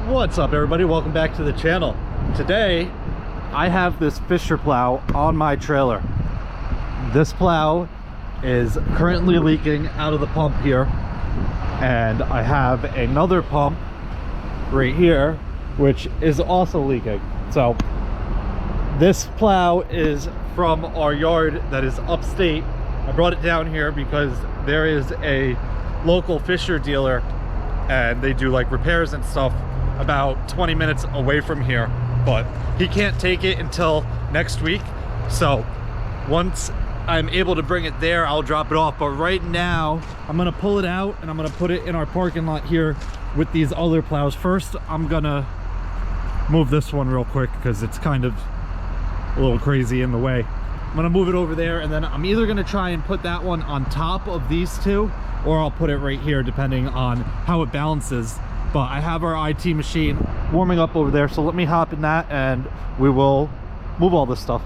What's up, everybody? Welcome back to the channel. Today I have this Fisher plow on my trailer. This plow is currently leaking out of the pump here, and I have another pump right here which is also leaking. So this plow is from our yard that is upstate. I brought it down here because there is a local Fisher dealer and they do like repairs and stuff about 20 minutes away from here, but he can't take it until next week. So once I'm able to bring it there, I'll drop it off. But right now I'm gonna pull it out and I'm gonna put it in our parking lot here with these other plows. First, I'm gonna move this one real quick because it's kind of a little crazy in the way. I'm gonna move it over there, and then I'm either gonna try and put that one on top of these two, or I'll put it right here depending on how it balances. But I have our IT machine warming up over there, so let me hop in that and we will move all this stuff.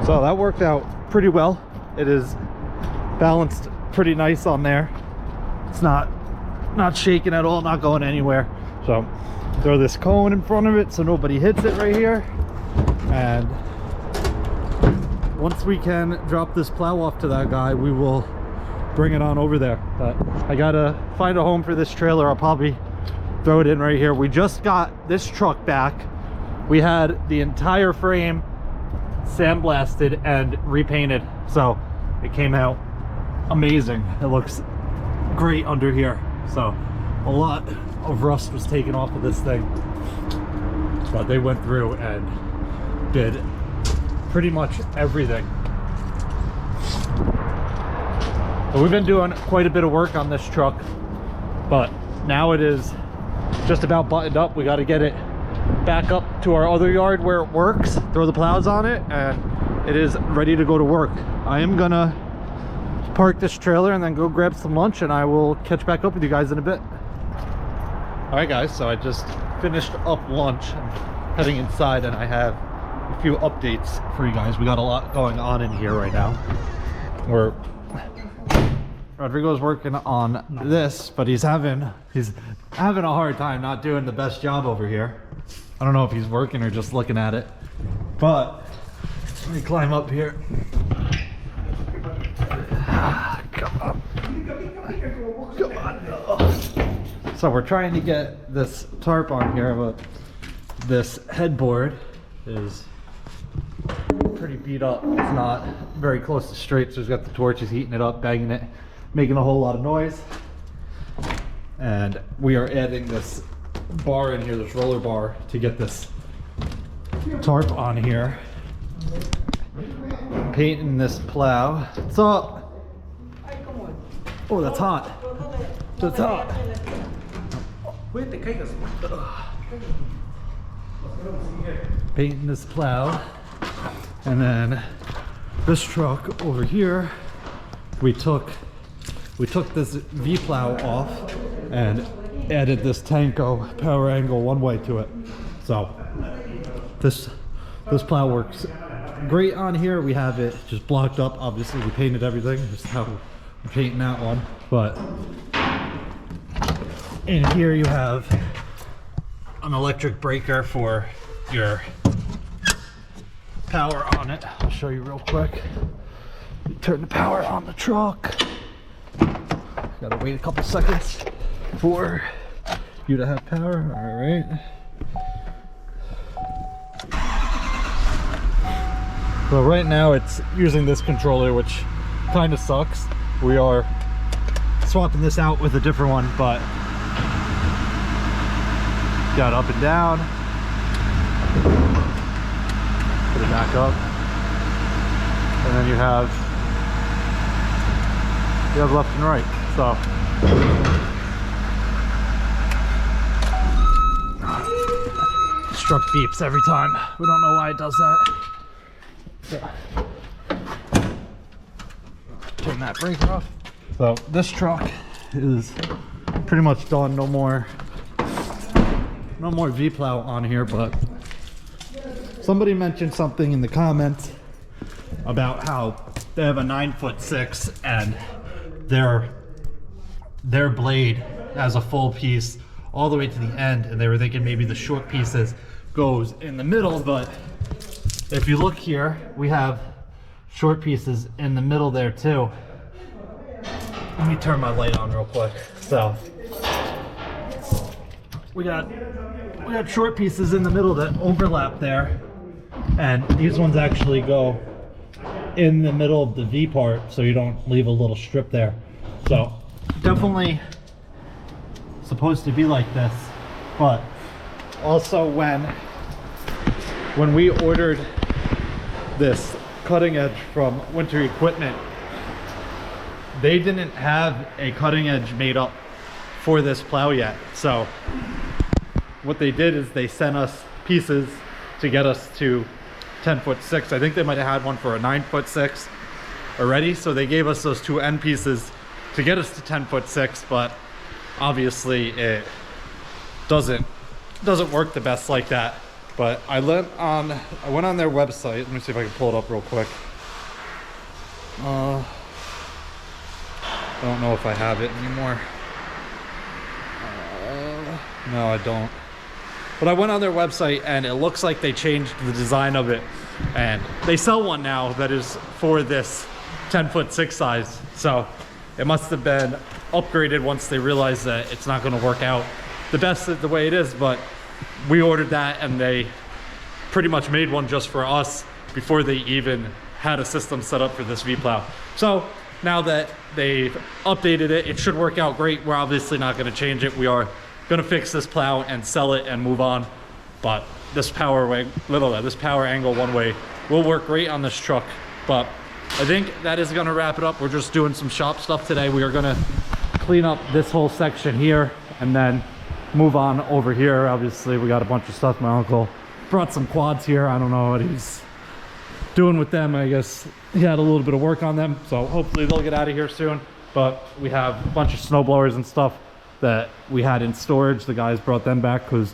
So that worked out pretty well. It is balanced pretty nice on there. It's not shaking at all, not going anywhere. So throw this cone in front of it so nobody hits it right here. And once we can drop this plow off to that guy, we will bring it on over there. But I gotta find a home for this trailer. I'll probably throw it in right here. We just got this truck back. We had the entire frame sandblasted and repainted, so it came out amazing. It looks great under here. So a lot of rust was taken off of this thing, but they went through and did pretty much everything. So we've been doing quite a bit of work on this truck, but now it is just about buttoned up. We got to get it back up to our other yard where it works, throw the plows on it, and it is ready to go to work. I am gonna park this trailer and then go grab some lunch, and I will catch back up with you guys in a bit. All right guys, so I just finished up lunch and heading inside, and I have a few updates for you guys. We got a lot going on in here right now. Rodrigo's working on this, but he's having a hard time, not doing the best job over here. I don't know if he's working or just looking at it, but let me climb up here. Come on. Come on. So we're trying to get this tarp on here, but this headboard is pretty beat up. It's not very close to straight, so he's got the torch, he's heating it up, banging it, making a whole lot of noise. And we are adding this bar in here, this roller bar, to get this tarp on here. Painting this plow. What's up? Oh, that's hot. That's hot. Painting this plow. And then this truck over here, we took this V plow off and added this Tanko power angle one way to it. So this plow works great on here. We have it just blocked up. Obviously we painted everything. This is how we're painting that one. But in here you have an electric breaker for your power on it. I'll show you real quick. Turn the power on the truck. Gotta wait a couple seconds for you to have power. All right. So right now it's using this controller, which kind of sucks. We are swapping this out with a different one, but got up and down. Put it back up, and then you have left and right. So this truck beeps every time. We don't know why it does that. So, turn that breaker off. So this truck is pretty much done. No more V plow on here, but somebody mentioned something in the comments about how they have a 9'6" and their blade has a full piece all the way to the end, and they were thinking maybe the short pieces goes in the middle. But if you look here, we have short pieces in the middle there too. Let me turn my light on real quick. So we got short pieces in the middle that overlap there, and these ones actually go in the middle of the V part, so you don't leave a little strip there. So definitely supposed to be like this. But also when we ordered this cutting edge from Winter Equipment, they didn't have a cutting edge made up for this plow yet. So what they did is they sent us pieces to get us to 10'6". I think they might have had one for a 9'6" already, so they gave us those two end pieces to get us to 10'6", but obviously it doesn't work the best like that. But I went on their website. Let me see if I can pull it up real quick. I don't know if I have it anymore. No, I don't. But I went on their website, and it looks like they changed the design of it, and they sell one now that is for this 10'6" size. So it must have been upgraded once they realized that it's not going to work out the best the way it is. But we ordered that, and they pretty much made one just for us before they even had a system set up for this V-Plow. So now that they've updated it, it should work out great. We're obviously not going to change it. We are going to fix this plow and sell it and move on. But this power angle one way will work great on this truck. But I think that is going to wrap it up. We're just doing some shop stuff today. We are going to clean up this whole section here and then move on over here. Obviously, we got a bunch of stuff. My uncle brought some quads here. I don't know what he's doing with them. I guess he had a little bit of work on them, so hopefully they'll get out of here soon. But we have a bunch of snow blowers and stuff that we had in storage. The guys brought them back because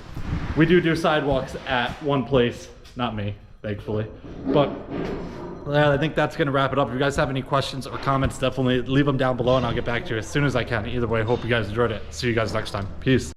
we do sidewalks at one place, not me, thankfully. But yeah, I think that's going to wrap it up. If you guys have any questions or comments, definitely leave them down below and I'll get back to you as soon as I can. Either way, hope you guys enjoyed it. See you guys next time. Peace.